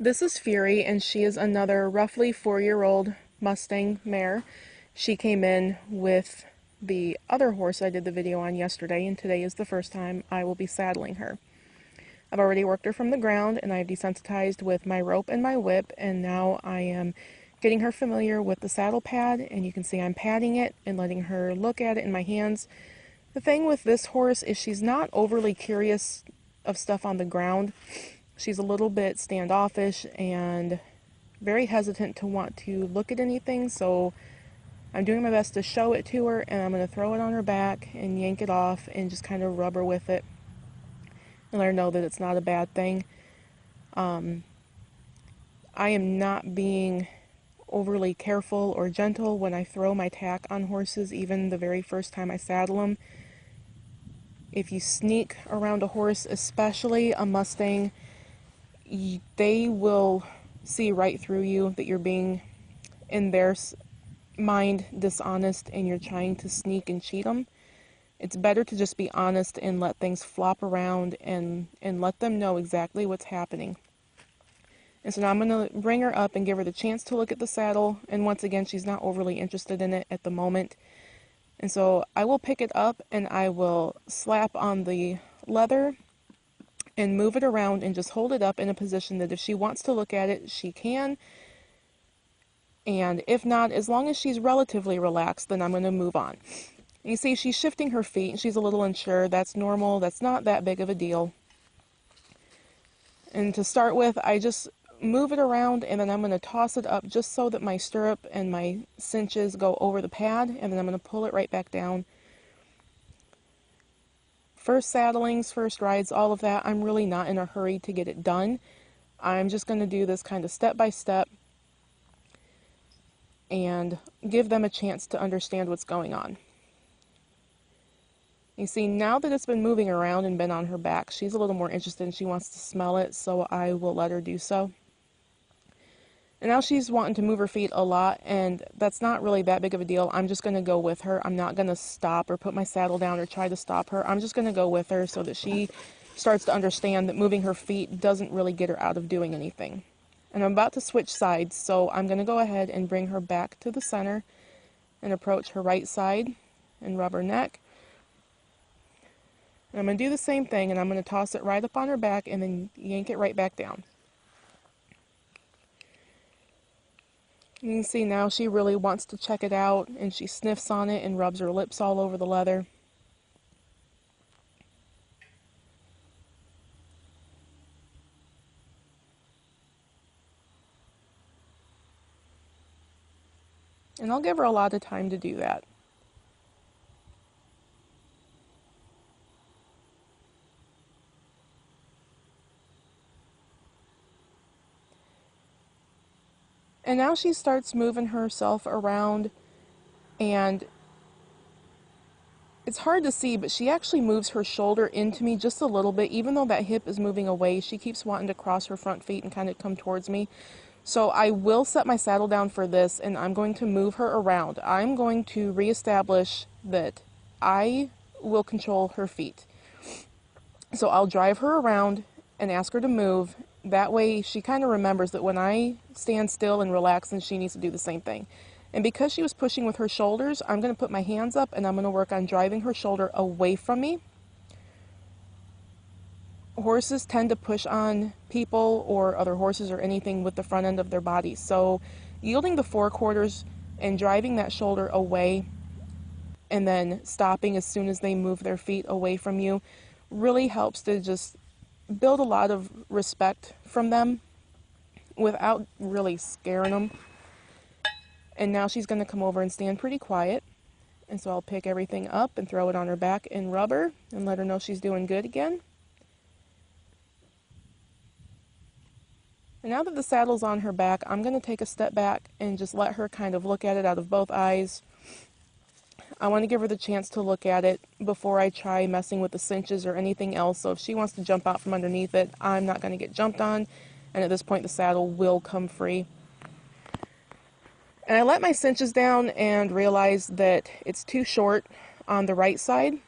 This is Fury, and she is another roughly 4-year-old Mustang mare. She came in with the other horse I did the video on yesterday, and today is the first time I will be saddling her. I've already worked her from the ground, and I've desensitized with my rope and my whip, and now I am getting her familiar with the saddle pad, and you can see I'm patting it and letting her look at it in my hands. The thing with this horse is she's not overly curious of stuff on the ground. She's a little bit standoffish and very hesitant to want to look at anything, so I'm doing my best to show it to her, and I'm going to throw it on her back and yank it off and just kind of rub her with it and let her know that it's not a bad thing. I am not being overly careful or gentle when I throw my tack on horses, even the very first time I saddle them. If you sneak around a horse, especially a Mustang, they will see right through you that you're being, in their mind, dishonest and you're trying to sneak and cheat them. It's better to just be honest and let things flop around and let them know exactly what's happening. And so now I'm going to bring her up and give her the chance to look at the saddle, and once again, she's not overly interested in it at the moment. And so I will pick it up and I will slap on the leather and move it around and just hold it up in a position that if she wants to look at it, she can. And if not, as long as she's relatively relaxed, then I'm going to move on. You see, she's shifting her feet and she's a little unsure. That's normal. That's not that big of a deal. And to start with, I just move it around and then I'm going to toss it up just so that my stirrup and my cinches go over the pad, and then I'm going to pull it right back down. First saddlings, first rides, all of that, I'm really not in a hurry to get it done. I'm just going to do this kind of step by step and give them a chance to understand what's going on. You see, now that it's been moving around and been on her back, she's a little more interested and she wants to smell it, so I will let her do so. And now she's wanting to move her feet a lot, and that's not really that big of a deal. I'm just going to go with her. I'm not going to stop or put my saddle down or try to stop her. I'm just going to go with her so that she starts to understand that moving her feet doesn't really get her out of doing anything. And I'm about to switch sides, so I'm going to go ahead and bring her back to the center and approach her right side and rub her neck. And I'm going to do the same thing, and I'm going to toss it right up on her back and then yank it right back down. You can see now she really wants to check it out, and she sniffs on it and rubs her lips all over the leather. And I'll give her a lot of time to do that. And now she starts moving herself around, and it's hard to see, but she actually moves her shoulder into me just a little bit. Even though that hip is moving away, she keeps wanting to cross her front feet and kind of come towards me. So I will set my saddle down for this, and I'm going to move her around. I'm going to reestablish that I will control her feet. So I'll drive her around and ask her to move. That way she kind of remembers that when I stand still and relax, then she needs to do the same thing. And because she was pushing with her shoulders, I'm going to put my hands up and I'm going to work on driving her shoulder away from me. Horses tend to push on people or other horses or anything with the front end of their body. So yielding the forequarters and driving that shoulder away and then stopping as soon as they move their feet away from you really helps to just build a lot of respect from them without really scaring them. And now she's going to come over and stand pretty quiet. And so I'll pick everything up and throw it on her back and rub her and let her know she's doing good again. And now that the saddle's on her back, I'm going to take a step back and just let her kind of look at it out of both eyes. I want to give her the chance to look at it before I try messing with the cinches or anything else. So if she wants to jump out from underneath it, I'm not going to get jumped on. And at this point, the saddle will come free. And I let my cinches down and realized that it's too short on the right side.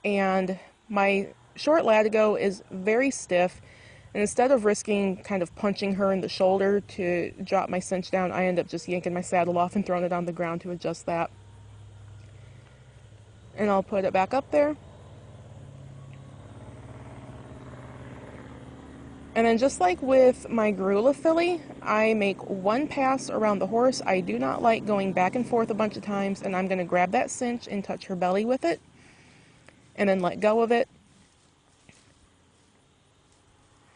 And my short latigo is very stiff. And instead of risking kind of punching her in the shoulder to drop my cinch down, I end up just yanking my saddle off and throwing it on the ground to adjust that. And I'll put it back up there. And then just like with my Gorilla filly, I make one pass around the horse. I do not like going back and forth a bunch of times, and I'm going to grab that cinch and touch her belly with it, and then let go of it.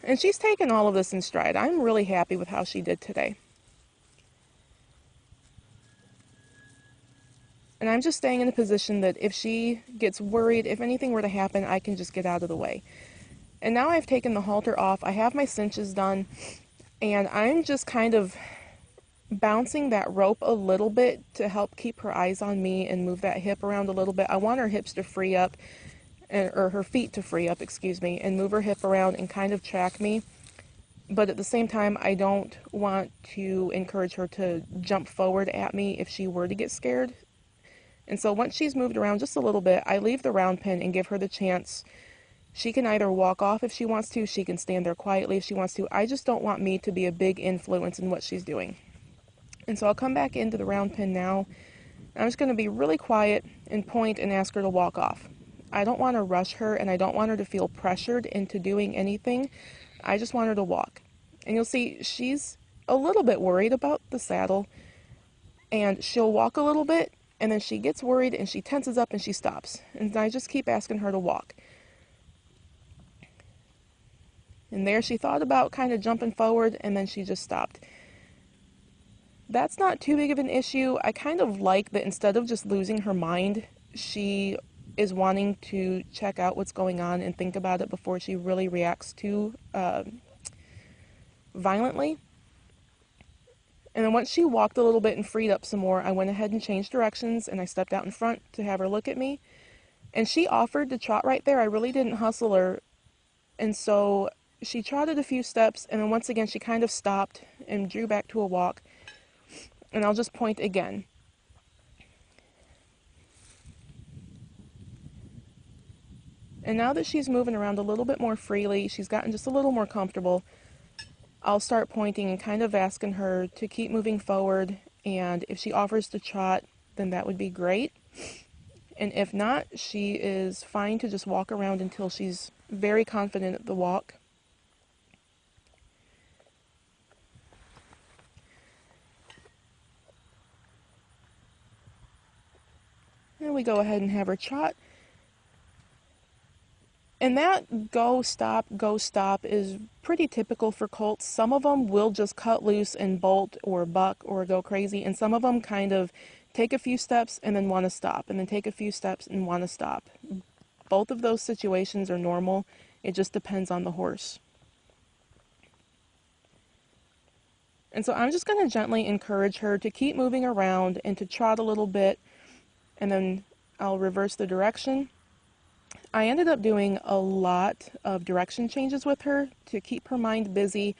And she's taken all of this in stride. I'm really happy with how she did today. And I'm just staying in a position that if she gets worried, if anything were to happen, I can just get out of the way. And now I've taken the halter off, I have my cinches done, and I'm just kind of bouncing that rope a little bit to help keep her eyes on me and move that hip around a little bit. I want her hips to free up, or her feet to free up, excuse me, and move her hip around and kind of track me. But at the same time, I don't want to encourage her to jump forward at me if she were to get scared. And so once she's moved around just a little bit, I leave the round pen and give her the chance. She can either walk off if she wants to, she can stand there quietly if she wants to. I just don't want me to be a big influence in what she's doing. And so I'll come back into the round pen now. I'm just going to be really quiet and point and ask her to walk off. I don't want to rush her, and I don't want her to feel pressured into doing anything. I just want her to walk. And you'll see she's a little bit worried about the saddle, and she'll walk a little bit, and then she gets worried and she tenses up and she stops. And I just keep asking her to walk. And there she thought about kind of jumping forward, and then she just stopped. That's not too big of an issue. I kind of like that instead of just losing her mind, she is wanting to check out what's going on and think about it before she really reacts too violently. And then once she walked a little bit and freed up some more, I went ahead and changed directions, and I stepped out in front to have her look at me. And she offered to trot right there. I really didn't hustle her. And so she trotted a few steps, and then once again she kind of stopped and drew back to a walk. And I'll just point again. And now that she's moving around a little bit more freely, she's gotten just a little more comfortable, I'll start pointing and kind of asking her to keep moving forward, and if she offers to trot, then that would be great. And if not, she is fine to just walk around until she's very confident at the walk. And we go ahead and have her trot. And that go, stop is pretty typical for colts. Some of them will just cut loose and bolt or buck or go crazy, and some of them kind of take a few steps and then want to stop, and then take a few steps and want to stop. Both of those situations are normal. It just depends on the horse. And so I'm just going to gently encourage her to keep moving around and to trot a little bit, and then I'll reverse the direction. I ended up doing a lot of direction changes with her to keep her mind busy,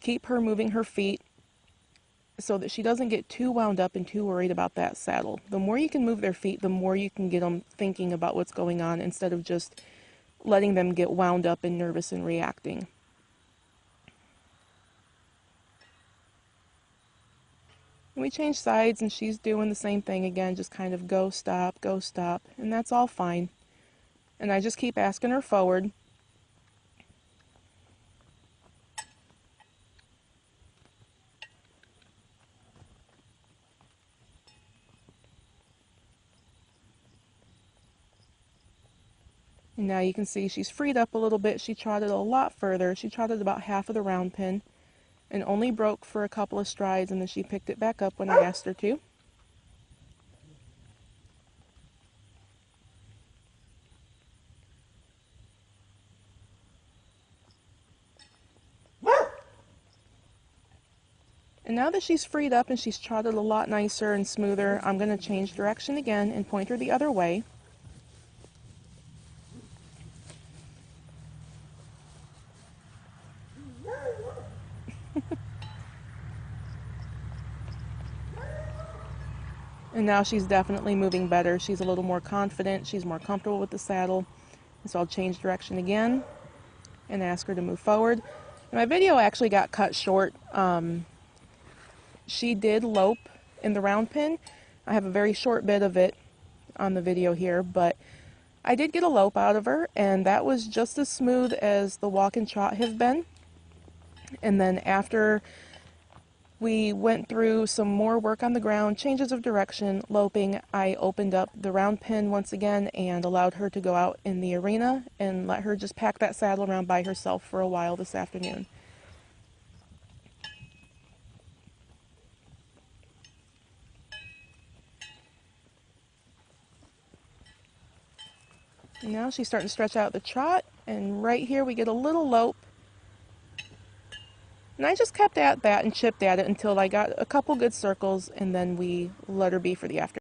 keep her moving her feet, so that she doesn't get too wound up and too worried about that saddle. The more you can move their feet, the more you can get them thinking about what's going on instead of just letting them get wound up and nervous and reacting. And we change sides, and she's doing the same thing again, just kind of go, stop, and that's all fine. And I just keep asking her forward. And now you can see she's freed up a little bit. She trotted a lot further. She trotted about half of the round pen and only broke for a couple of strides, and then she picked it back up when I asked her to. And now that she's freed up and she's trotted a lot nicer and smoother, I'm going to change direction again and point her the other way. And now she's definitely moving better. She's a little more confident. She's more comfortable with the saddle. And so I'll change direction again and ask her to move forward. My video actually got cut short. She did lope in the round pen. I have a very short bit of it on the video here, but I did get a lope out of her, and that was just as smooth as the walk and trot have been. And then after we went through some more work on the ground, changes of direction, loping, I opened up the round pen once again and allowed her to go out in the arena and let her just pack that saddle around by herself for a while this afternoon. Now she's starting to stretch out the trot, and right here we get a little lope. And I just kept at that and chipped at it until I got a couple good circles, and then we let her be for the afternoon.